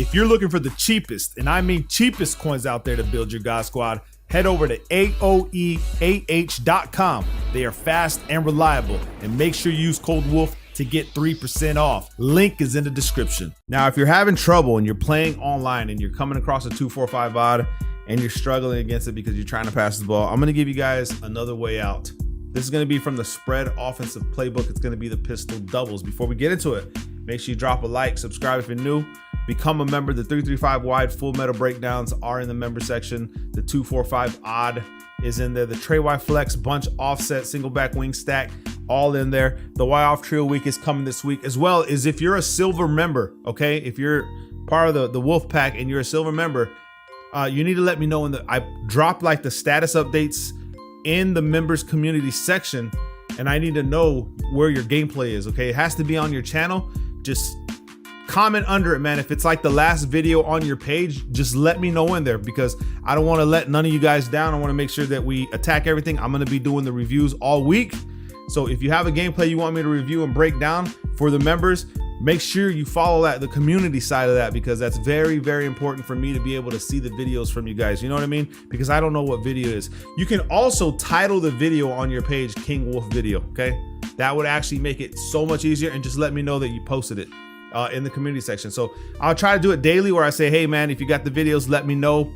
If you're looking for the cheapest, and I mean cheapest coins out there to build your God Squad, head over to AOEAH.com. They are fast and reliable, and make sure you use code WOLF to get 3% off. Link is in the description. Now, if you're having trouble and you're playing online and you're coming across a 245 odd and you're struggling against it because you're trying to pass the ball, I'm gonna give you guys another way out. This is gonna be from the spread offensive playbook. It's gonna be the pistol doubles. Before we get into it, make sure you drop a like, subscribe if you're new, become a member. The 335 wide full metal breakdowns are in the member section. The 245 odd is in there. The Trey Y Flex bunch offset single back wing stack, all in there. The Y off trio week is coming this week, as well as if you're a silver member, okay? If you're part of the Wolf Pack and you're a silver member, you need to let me know I dropped like the status updates in the members community section, and I need to know where your gameplay is, okay? It has to be on your channel. Just comment under it, man. If it's like the last video on your page, just let me know in there, because I don't want to let none of you guys down. I want to make sure that we attack everything. I'm going to be doing the reviews all week. So if you have a gameplay you want me to review and break down for the members, make sure you follow the community side of that, because that's very, very important for me to be able to see the videos from you guys. You know what I mean? Because I don't know what video is. You can also title the video on your page King Wolf video, okay? That would actually make it so much easier, and just let me know that you posted it in the community section. So I'll try to do it daily, where I say, hey man, if you got the videos, let me know.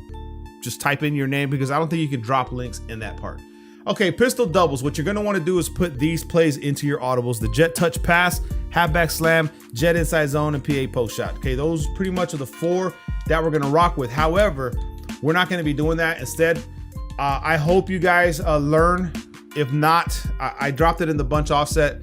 Just type in your name, because I don't think you can drop links in that part. Okay, pistol doubles. What you're gonna wanna do is put these plays into your audibles: the jet touch pass, halfback slam, jet inside zone, and PA post shot. Okay, those pretty much are the 4 that we're gonna rock with. However, we're not gonna be doing that. Instead, I hope you guys learn. If not, I dropped it in the bunch offset,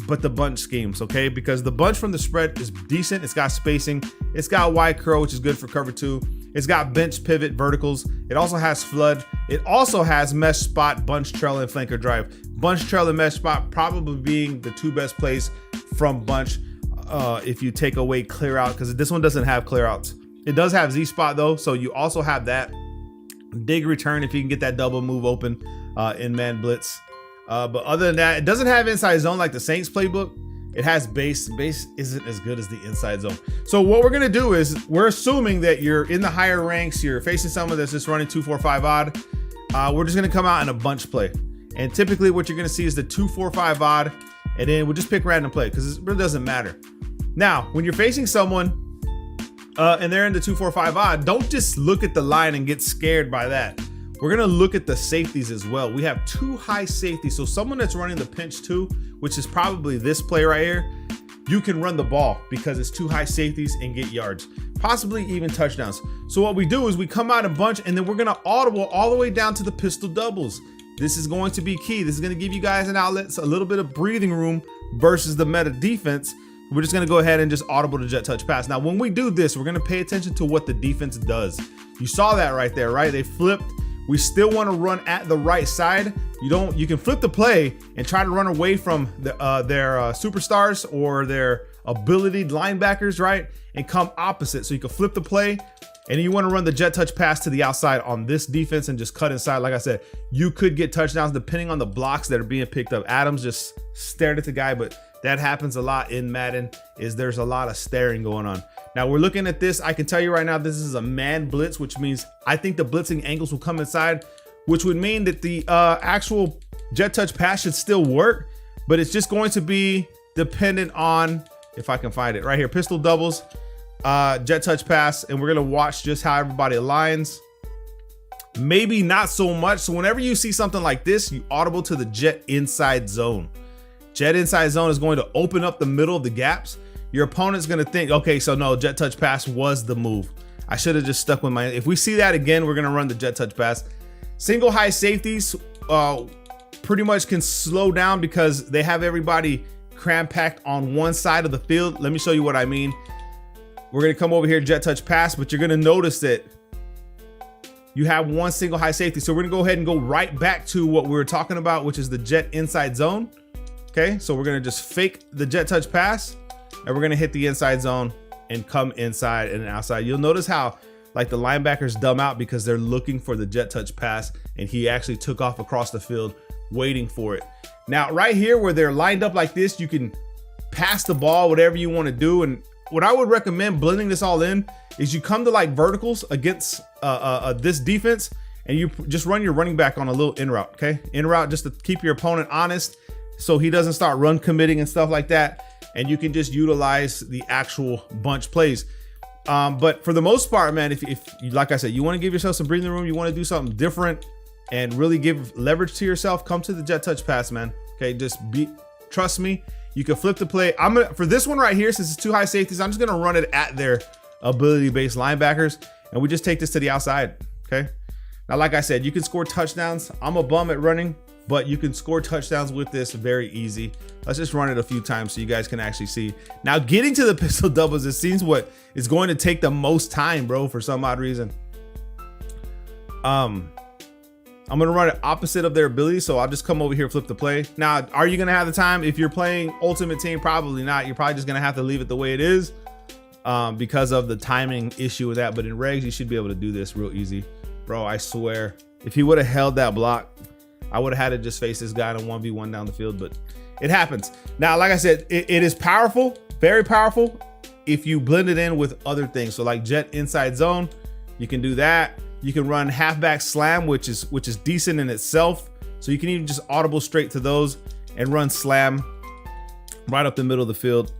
but the bunch schemes, okay? Because the bunch from the spread is decent. It's got spacing. It's got wide curl, which is good for cover 2. It's got bench pivot verticals. It also has flood. It also has mesh spot, bunch trail, and flanker drive. Bunch trail and mesh spot probably being the 2 best plays from bunch if you take away clear out, because this one doesn't have clear outs. It does have Z spot though, so you also have that. Dig return if you can get that double move open in man blitz. But other than that, it doesn't have inside zone like the Saints playbook. It has base. Base isn't as good as the inside zone. So what we're gonna do is, we're assuming that you're in the higher ranks, you're facing someone that's just running 245 odd. We're just gonna come out in a bunch play. And typically what you're gonna see is the 245 odd, and then we'll just pick random play, because it really doesn't matter. Now, when you're facing someone and they're in the 245 odd, don't just look at the line and get scared by that. We're gonna look at the safeties as well. We have 2 high safeties. So someone that's running the pinch 2, which is probably this play right here, you can run the ball because it's 2 high safeties and get yards, possibly even touchdowns. So what we do is we come out a bunch, and then we're gonna audible all the way down to the pistol doubles. This is going to be key. This is gonna give you guys an outlet, a little bit of breathing room versus the meta defense. We're just gonna go ahead and just audible the jet touch pass. Now, when we do this, we're gonna pay attention to what the defense does. You saw that right there, right? They flipped. We still want to run at the right side. You can flip the play and try to run away from their superstars or their ability linebackers, right? And come opposite. So you can flip the play, and then you want to run the jet touch pass to the outside on this defense and just cut inside. Like I said, you could get touchdowns depending on the blocks that are being picked up. Adams just stared at the guy, but that happens a lot in Madden. There's a lot of staring going on. Now we're looking at this. I can tell you right now, this is a man blitz, which means I think the blitzing angles will come inside, which would mean that the actual jet touch pass should still work, but it's just going to be dependent on, if I can find it right here, pistol doubles, jet touch pass, and we're gonna watch just how everybody aligns. Maybe not so much. So whenever you see something like this, you audible to the jet inside zone. Jet inside zone is going to open up the middle of the gaps. Your opponent's gonna think, okay, so no, jet touch pass was the move. I should have just stuck with if we see that again, we're gonna run the jet touch pass. Single high safeties pretty much can slow down because they have everybody cram-packed on one side of the field. Let me show you what I mean. We're gonna come over here, jet touch pass, but you're gonna notice that you have one single high safety. So we're gonna go ahead and go right back to what we were talking about, which is the jet inside zone. Okay, so we're gonna just fake the jet touch pass, and we're gonna hit the inside zone and come inside and outside. You'll notice how like the linebackers dumb out because they're looking for the jet touch pass, and he actually took off across the field waiting for it. Now right here where they're lined up like this, you can pass the ball, whatever you want to do, and what I would recommend blending this all in is you come to like verticals against this defense, and you just run your running back on a little in route, okay? In route just to keep your opponent honest so he doesn't start run committing and stuff like that. And you can just utilize the actual bunch plays. But for the most part, man, if you, like I said, you want to give yourself some breathing room, you want to do something different and really give leverage to yourself, come to the jet touch pass, man. Okay, trust me, you can flip the play. For this one right here, since it's two high safeties, I'm just gonna run it at their ability-based linebackers, and we just take this to the outside, okay? Now, like I said, you can score touchdowns. I'm a bum at running, but you can score touchdowns with this very easy. Let's just run it a few times so you guys can actually see. Now, getting to the pistol doubles, it seems what is going to take the most time, bro, for some odd reason. I'm gonna run it opposite of their ability, so I'll just come over here, flip the play. Now, are you gonna have the time? If you're playing Ultimate Team, probably not. You're probably just gonna have to leave it the way it is because of the timing issue with that. But in regs, you should be able to do this real easy. Bro, I swear, if he would have held that block, I would have had to just face this guy in a 1v1 down the field, but it happens. Now, like I said, it is powerful, very powerful if you blend it in with other things. So like jet inside zone, you can do that. You can run halfback slam, which is decent in itself. So you can even just audible straight to those and run slam right up the middle of the field.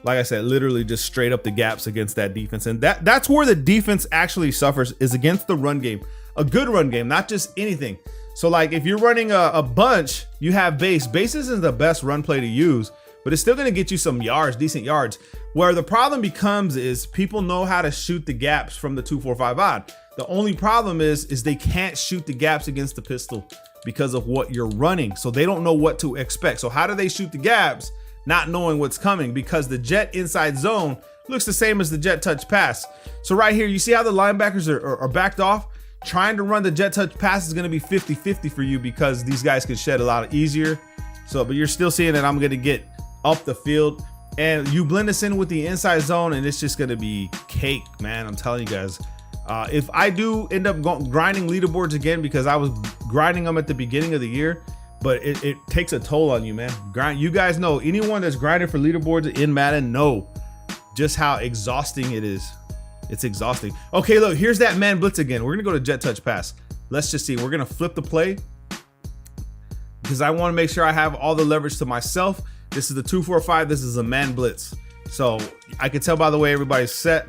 Like I said, literally just straight up the gaps against that defense. And that's where the defense actually suffers, is against the run game. A good run game, not just anything. So like if you're running a bunch, you have base. Base isn't the best run play to use, but it's still gonna get you some yards, decent yards. Where the problem becomes is people know how to shoot the gaps from the 2-4-5 odd. The only problem is they can't shoot the gaps against the pistol because of what you're running. So they don't know what to expect. So how do they shoot the gaps? Not knowing what's coming, because the jet inside zone looks the same as the jet touch pass. So right here, you see how the linebackers are backed off? Trying to run the jet touch pass is gonna be 50-50 for you because these guys can shed a lot easier. So, but you're still seeing that I'm gonna get up the field, and you blend this in with the inside zone and it's just gonna be cake, man. I'm telling you guys. If I do end up grinding leaderboards again, because I was grinding them at the beginning of the year, but it takes a toll on you, man. You guys know, anyone that's grinding for leaderboards in Madden know just how exhausting it is. It's exhausting. Okay, look, here's that man blitz again. We're gonna go to jet touch pass. Let's just see. We're gonna flip the play because I want to make sure I have all the leverage to myself. This is the 2-4-5. This is a man blitz. So I can tell by the way everybody's set,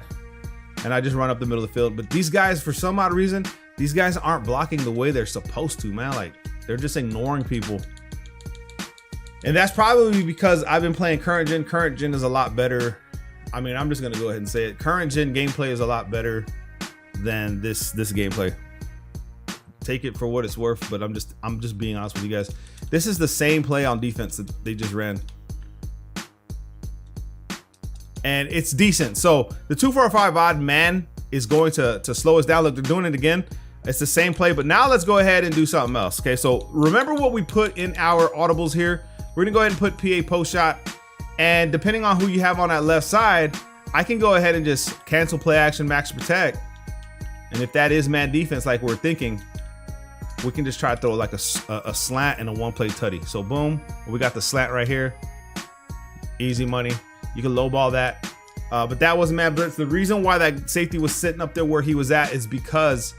and I just run up the middle of the field. But these guys, for some odd reason, these guys aren't blocking the way they're supposed to, man. Like, they're just ignoring people. And that's probably because I've been playing current gen. Current gen is a lot better. I mean, I'm just gonna go ahead and say it. Current gen gameplay is a lot better than this gameplay. Take it for what it's worth, but I'm just being honest with you guys. This is the same play on defense that they just ran, and it's decent. So the 2-4-5 odd man is going to slow us down. Look, they're doing it again. It's the same play, but now let's go ahead and do something else. Okay, so remember what we put in our audibles here. We're gonna go ahead and put PA post shot, and depending on who you have on that left side, I can go ahead and just cancel play action, max protect. And if that is man defense like we're thinking, we can just try to throw like a slant and a one play tutty. So boom, we got the slant right here. Easy money. You can lowball that. But that wasn't man blitz. The reason why that safety was sitting up there where he was at is because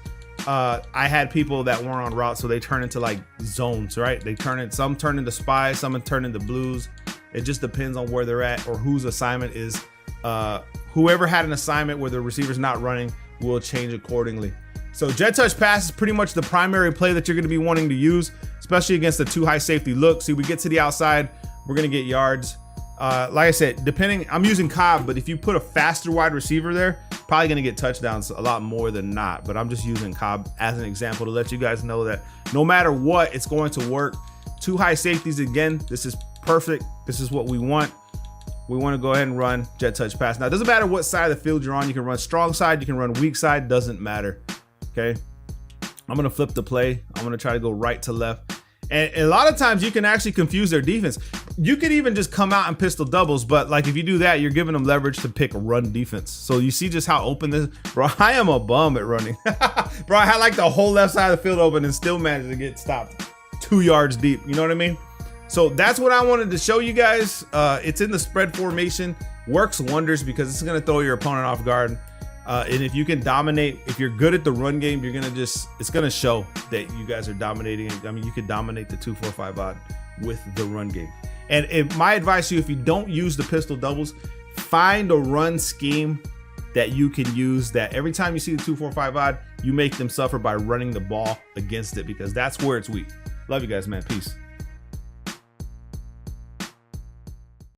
I had people that weren't on route, so they turn into like zones, right? Some turn into spies, some turn into blues. It just depends on where they're at or whose assignment is. Whoever had an assignment where the receiver's not running will change accordingly. So jet touch pass is pretty much the primary play that you're going to be wanting to use, especially against the two high safety look. See, we get to the outside, we're going to get yards. Like I said, I'm using Cobb, but if you put a faster wide receiver there, probably going to get touchdowns a lot more than not. But I'm just using Cobb as an example to let you guys know that no matter what, it's going to work. Two high safeties again. This is perfect. This is what we want. We want to go ahead and run jet touch pass. Now, it doesn't matter what side of the field you're on. You can run strong side, you can run weak side, doesn't matter. Okay, I'm gonna flip the play. I'm gonna try to go right to left, and a lot of times you can actually confuse their defense. You could even just come out and pistol doubles, but like if you do that, you're giving them leverage to pick a run defense. So you see just how open this, bro. I am a bum at running. Bro, I had like the whole left side of the field open and still managed to get stopped 2 yards deep. You know what I mean? So that's what I wanted to show you guys. It's in the spread formation. works wonders because it's going to throw your opponent off guard. And if you can dominate, if you're good at the run game, it's going to show that you guys are dominating. I mean, you could dominate the 2-4-5 odd with the run game. And my advice to you, if you don't use the pistol doubles, find a run scheme that you can use, that every time you see the 2-4-5 odd, you make them suffer by running the ball against it, because that's where it's weak. Love you guys, man. Peace.